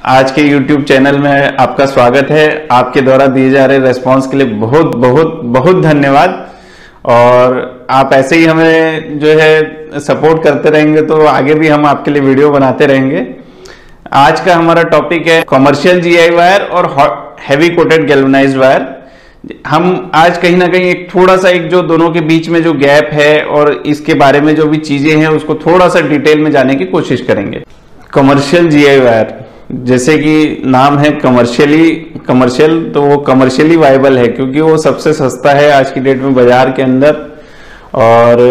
आज के YouTube channel में आपका स्वागत है। आपके द्वारा दिए जा रहे रेस्पॉन्स के लिए बहुत बहुत बहुत धन्यवाद। और आप ऐसे ही हमें जो है सपोर्ट करते रहेंगे तो आगे भी हम आपके लिए वीडियो बनाते रहेंगे। आज का हमारा टॉपिक है कमर्शियल जीआई वायर और हैवी कोटेड गैल्वेनाइज्ड वायर। हम आज कहीं ना कहीं एक थोड़ा सा जो दोनों के बीच में जो गैप है और इसके बारे में जो भी चीजें हैं उसको थोड़ा सा डिटेल में जाने की कोशिश करेंगे। कमर्शियल जीआई वायर, जैसे कि नाम है कमर्शियल, तो वो कमर्शियली वायबल है क्योंकि वो सबसे सस्ता है आज की डेट में बाजार के अंदर। और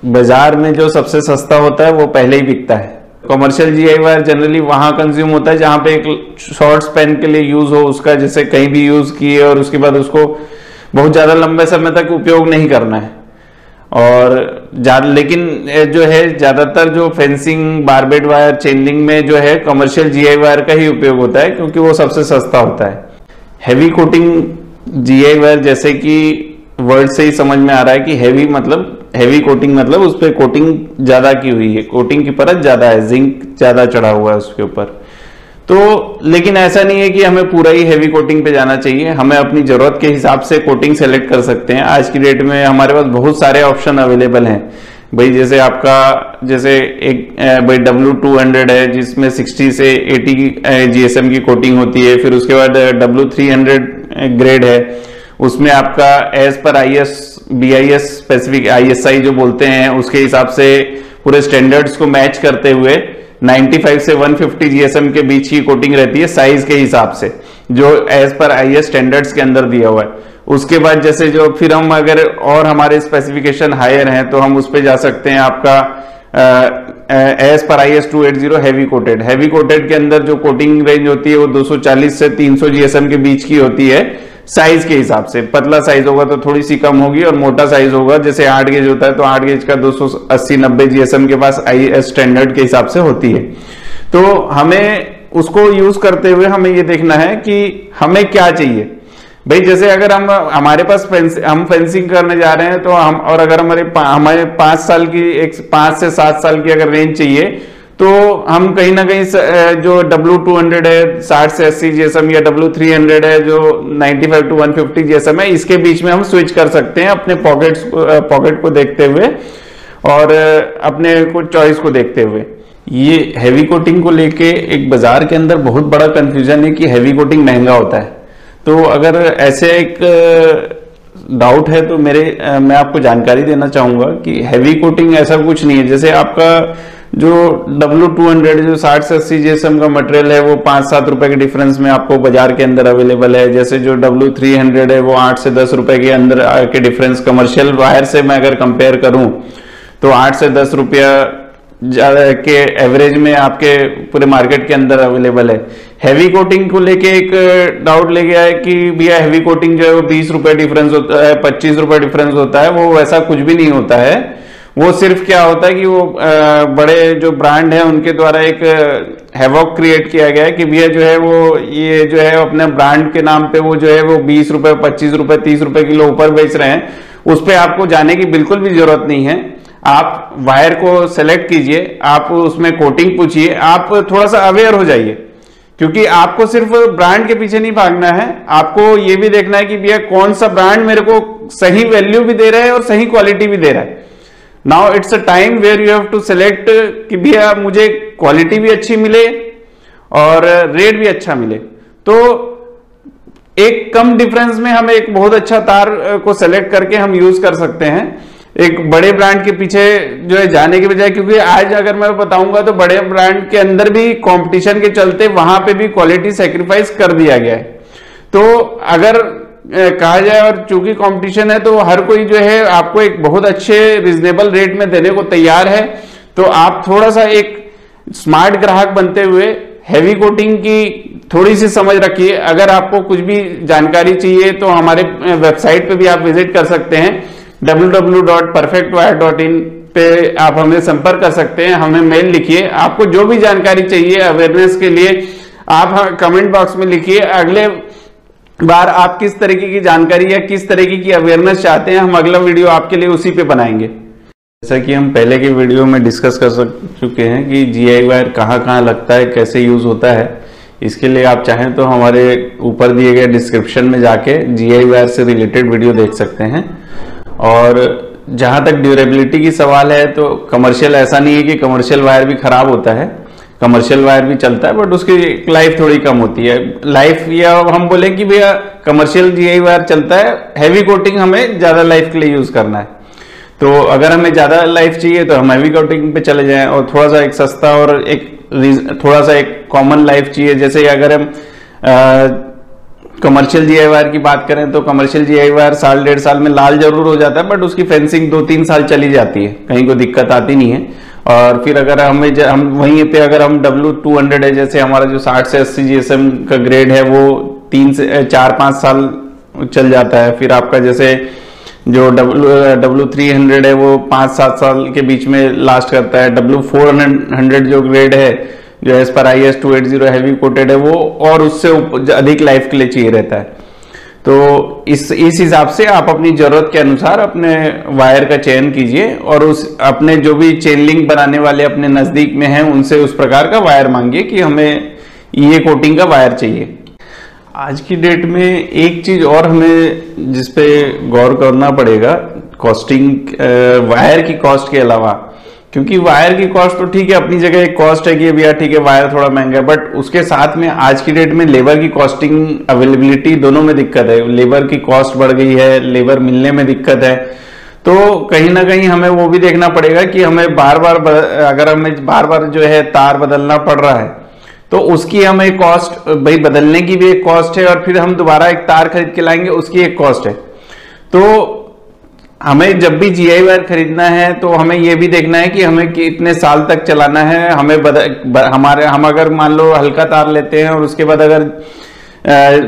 बाजार में जो सबसे सस्ता होता है वो पहले ही बिकता है। कमर्शियल जीआई वायर जनरली वहां कंज्यूम होता है जहां पे एक शॉर्ट स्पैन के लिए यूज हो उसका, जैसे कहीं भी यूज किए और उसके बाद उसको बहुत ज्यादा लंबे समय तक उपयोग नहीं करना है। और लेकिन जो है ज्यादातर जो फेंसिंग, बारबेड वायर, चेनलिंग में जो है कमर्शियल जीआई वायर का ही उपयोग होता है क्योंकि वो सबसे सस्ता होता है। हैवी कोटिंग जीआई वायर, जैसे कि वर्ड से ही समझ में आ रहा है कि हैवी कोटिंग मतलब उस पर कोटिंग ज्यादा की हुई है, कोटिंग की परत ज्यादा है, जिंक ज्यादा चढ़ा हुआ है उसके ऊपर। तो लेकिन ऐसा नहीं है कि हमें पूरा ही हैवी कोटिंग पे जाना चाहिए, हमें अपनी जरूरत के हिसाब से कोटिंग सेलेक्ट कर सकते हैं। आज की डेट में हमारे पास बहुत सारे ऑप्शन अवेलेबल हैं भाई। जैसे एक भाई W200 है जिसमें 60 से 80 GSM की कोटिंग होती है। फिर उसके बाद W300 ग्रेड है, उसमें आपका as per BIS specific ISI जो बोलते हैं उसके हिसाब से पूरे स्टैंडर्ड्स को मैच करते हुए 95 से 150 GSM के बीच की कोटिंग रहती है साइज के हिसाब से, जो एज पर IS स्टैंडर्ड्स के अंदर दिया हुआ है। उसके बाद जैसे जो फिर हम अगर और हमारे स्पेसिफिकेशन हायर हैं तो हम उस पर जा सकते हैं। आपका as per IS 280 heavy coated के अंदर जो कोटिंग रेंज होती है वो 240 से 300 GSM के बीच की होती है साइज के हिसाब से। पतला साइज होगा तो थोड़ी सी कम होगी और मोटा साइज होगा जैसे 8 गेज होता है तो 8 गेज का 280-90 GSM के पास IS स्टैंडर्ड के हिसाब से होती है। तो हमें उसको यूज करते हुए हमें ये देखना है कि हमें क्या चाहिए भाई। जैसे अगर हमारे पास हम फेंसिंग करने जा रहे हैं तो अगर हमारे 5 से 7 साल की अगर रेंज चाहिए तो हम कहीं ना कहीं जो W200 है 60 से 80 GSM या W300 है जो 95 to 150 GSM है, इसके बीच में हम स्विच कर सकते हैं अपने पॉकेट को देखते हुए और अपने कुछ चॉइस को देखते हुए। ये हैवी कोटिंग को लेके एक बाजार के अंदर बहुत बड़ा कंफ्यूजन है कि हैवी कोटिंग महंगा होता है। तो अगर ऐसे एक डाउट है तो मैं आपको जानकारी देना चाहूंगा कि हैवी कोटिंग ऐसा कुछ नहीं है। जैसे आपका जो W200 जो 60 से 80 GSM का मटेरियल है वो 5-7 रुपए के डिफरेंस में आपको बाजार के अंदर अवेलेबल है। जैसे जो W300 है वो 8 से 10 रुपए के अंदर के डिफरेंस, कमर्शियल वायर से मैं अगर कंपेयर करूं तो 8 से 10 रुपया के एवरेज में आपके पूरे मार्केट के अंदर अवेलेबल है। हैवी कोटिंग को लेके एक डाउट ले गया है कि भैया हैवी कोटिंग जो है वो 20 रुपए डिफरेंस होता है, 25 रुपए डिफरेंस होता है। वो वैसा कुछ भी नहीं होता है। वो सिर्फ क्या होता है कि वो बड़े जो ब्रांड है उनके द्वारा एक हैवॉक क्रिएट किया गया है कि भैया जो है वो ये जो है अपने ब्रांड के नाम पे वो जो है वो 20 रुपए, 25 रुपए, 30 रुपए किलो ऊपर बेच रहे हैं। उस पर आपको जाने की बिल्कुल भी जरूरत नहीं है। आप वायर को सेलेक्ट कीजिए, आप उसमें कोटिंग पूछिए, आप थोड़ा सा अवेयर हो जाइए क्योंकि आपको सिर्फ ब्रांड के पीछे नहीं भागना है, आपको ये भी देखना है कि भैया कौन सा ब्रांड मेरे को सही वैल्यू भी दे रहा है और सही क्वालिटी भी दे रहा है। Now it's a time where you have to select कि भैया मुझे क्वालिटी भी अच्छी मिले और रेट भी अच्छा मिले। तो एक कम डिफरेंस में हम एक बहुत अच्छा तार को सेलेक्ट करके हम यूज कर सकते हैं एक बड़े ब्रांड के पीछे जो है जाने के बजाय। क्योंकि आज अगर मैं बताऊंगा तो बड़े ब्रांड के अंदर भी कंपटीशन के चलते वहां पे भी क्वालिटी सेक्रीफाइस कर दिया गया है। तो अगर कहा जाए और चूंकि कंपटीशन है तो हर कोई जो है आपको एक बहुत अच्छे रिजनेबल रेट में देने को तैयार है। तो आप थोड़ा सा एक स्मार्ट ग्राहक बनते हुए हैवी कोटिंग की थोड़ी सी समझ रखिए। अगर आपको कुछ भी जानकारी चाहिए तो हमारे वेबसाइट पे भी आप विजिट कर सकते हैं www.perfectwire.in पे आप हमें संपर्क कर सकते हैं, हमें मेल लिखिए। आपको जो भी जानकारी चाहिए अवेयरनेस के लिए आप कमेंट बॉक्स में लिखिए। अगले बार आप किस तरीके की जानकारी या किस तरीके की अवेयरनेस चाहते हैं, हम अगला वीडियो आपके लिए उसी पे बनाएंगे। जैसा कि हम पहले के वीडियो में डिस्कस कर चुके हैं कि जीआई वायर कहाँ कहाँ लगता है, कैसे यूज होता है, इसके लिए आप चाहें तो हमारे ऊपर दिए गए डिस्क्रिप्शन में जाके जीआई वायर से रिलेटेड वीडियो देख सकते हैं। और जहां तक ड्यूरेबिलिटी की सवाल है तो कमर्शियल ऐसा नहीं है कि कमर्शियल वायर भी खराब होता है, कमर्शियल वायर भी चलता है, बट उसकी लाइफ थोड़ी कम होती है। लाइफ, या हम बोले कि भैया कमर्शियल जीआई वायर चलता है, हैवी कोटिंग हमें ज्यादा लाइफ के लिए यूज करना है। तो अगर हमें ज्यादा लाइफ चाहिए तो हम हैवी कोटिंग पे चले जाएं, और थोड़ा सा एक सस्ता और एक थोड़ा सा एक कॉमन लाइफ चाहिए, जैसे अगर हम कमर्शियल जीआई वायर की बात करें तो कमर्शियल जीआई वायर 1.5 साल में लाल जरूर हो जाता है, बट उसकी फेंसिंग 2-3 साल चली जाती है, कहीं कोई दिक्कत आती नहीं है। और फिर अगर हम वहीं पे अगर हम W200 है, जैसे हमारा जो 60 से 80 GSM का ग्रेड है, वो 3 से 4-5 साल चल जाता है। फिर आपका जैसे जो W300 है वो 5-7 साल के बीच में लास्ट करता है। W400 जो ग्रेड है, जो as per IS 280 heavy coated है, वो और उससे अधिक लाइफ के लिए चाहिए रहता है। तो इस हिसाब से आप अपनी जरूरत के अनुसार अपने वायर का चयन कीजिए, और उस अपने जो भी चेन लिंक बनाने वाले अपने नजदीक में हैं उनसे उस प्रकार का वायर मांगिए कि हमें ये कोटिंग का वायर चाहिए। आज की डेट में एक चीज और हमें जिसपे गौर करना पड़ेगा, कॉस्टिंग, वायर की कॉस्ट के अलावा, क्योंकि वायर की कॉस्ट तो ठीक है, अपनी जगह एक कॉस्ट है कि भैया ठीक है वायर थोड़ा महंगा है, बट उसके साथ में आज की डेट में लेबर की कॉस्टिंग, अवेलेबिलिटी दोनों में दिक्कत है। लेबर की कॉस्ट बढ़ गई है, लेबर मिलने में दिक्कत है। तो कहीं ना कहीं हमें वो भी देखना पड़ेगा कि हमें बार बार, अगर हमें बार बार जो है तार बदलना पड़ रहा है तो उसकी हमें कॉस्ट, भाई बदलने की भी एक कॉस्ट है, और फिर हम दोबारा एक तार खरीद के लाएंगे उसकी एक कॉस्ट है। तो हमें जब भी जीआई वायर खरीदना है तो हमें यह भी देखना है कि हमें कितने साल तक चलाना है। हमें हम अगर मान लो हल्का तार लेते हैं और उसके बाद अगर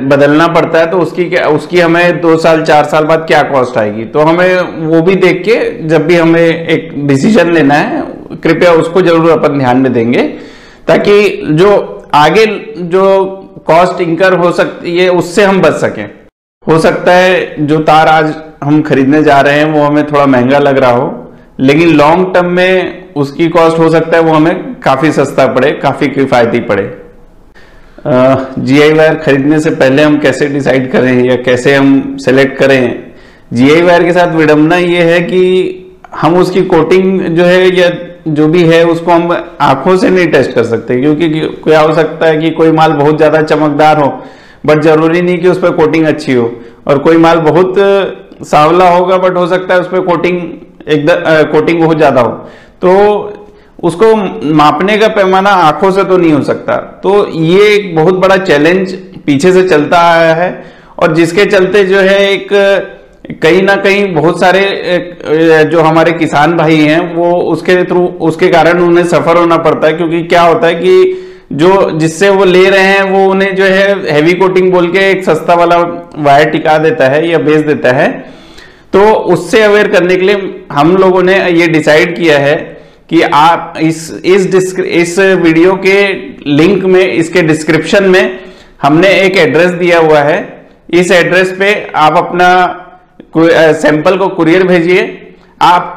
बदलना पड़ता है तो उसकी हमें 2 साल 4 साल बाद क्या कॉस्ट आएगी। तो हमें वो भी देख के जब भी हमें एक डिसीजन लेना है, कृपया उसको जरूर अपन ध्यान में देंगे, ताकि जो आगे जो कॉस्ट इंकर हो सकती है उससे हम बच सकें। हो सकता है जो तार आज हम खरीदने जा रहे हैं वो हमें थोड़ा महंगा लग रहा हो, लेकिन लॉन्ग टर्म में उसकी कॉस्ट हो सकता है वो हमें काफी सस्ता पड़े, काफी किफायती पड़े। जीआई वायर खरीदने से पहले हम कैसे डिसाइड करें या कैसे हम सेलेक्ट करें? जीआई वायर के साथ विडंबना ये है कि हम उसकी कोटिंग जो है या जो भी है उसको हम आंखों से नहीं टेस्ट कर सकते, क्योंकि क्या हो सकता है कि कोई माल बहुत ज्यादा चमकदार हो, बट जरूरी नहीं कि उस पर कोटिंग अच्छी हो, और कोई माल बहुत सांवला होगा बट हो सकता है उस पर कोटिंग बहुत ज्यादा हो। तो उसको मापने का पैमाना आंखों से तो नहीं हो सकता। तो ये एक बहुत बड़ा चैलेंज पीछे से चलता आया है, और जिसके चलते जो है एक कहीं ना कहीं बहुत सारे जो हमारे किसान भाई हैं वो उसके कारण उन्हें सफर होना पड़ता है। क्योंकि क्या होता है कि जो जिससे वो ले रहे हैं वो उन्हें जो है हैवी कोटिंग बोल के एक सस्ता वाला वायर टिका देता है या बेच देता है। तो उससे अवेयर करने के लिए हम लोगों ने ये डिसाइड किया है कि आप इस वीडियो के लिंक में, इसके डिस्क्रिप्शन में हमने एक एड्रेस दिया हुआ है। इस एड्रेस पे आप अपना सैंपल को कुरियर भेजिए,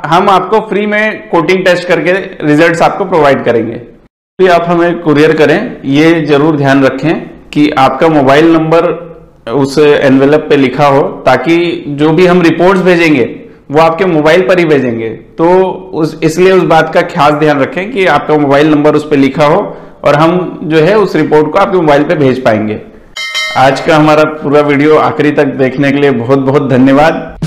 हम आपको फ्री में कोटिंग टेस्ट करके रिजल्ट्स आपको प्रोवाइड करेंगे। तो आप हमें कुरियर करें, ये जरूर ध्यान रखें कि आपका मोबाइल नंबर उस एनवेलप पे लिखा हो, ताकि जो भी हम रिपोर्ट्स भेजेंगे वो आपके मोबाइल पर ही भेजेंगे। तो इसलिए उस बात का खास ध्यान रखें कि आपका मोबाइल नंबर उस पर लिखा हो, और हम जो है उस रिपोर्ट को आपके मोबाइल पे भेज पाएंगे। आज का हमारा पूरा वीडियो आखिरी तक देखने के लिए बहुत बहुत धन्यवाद।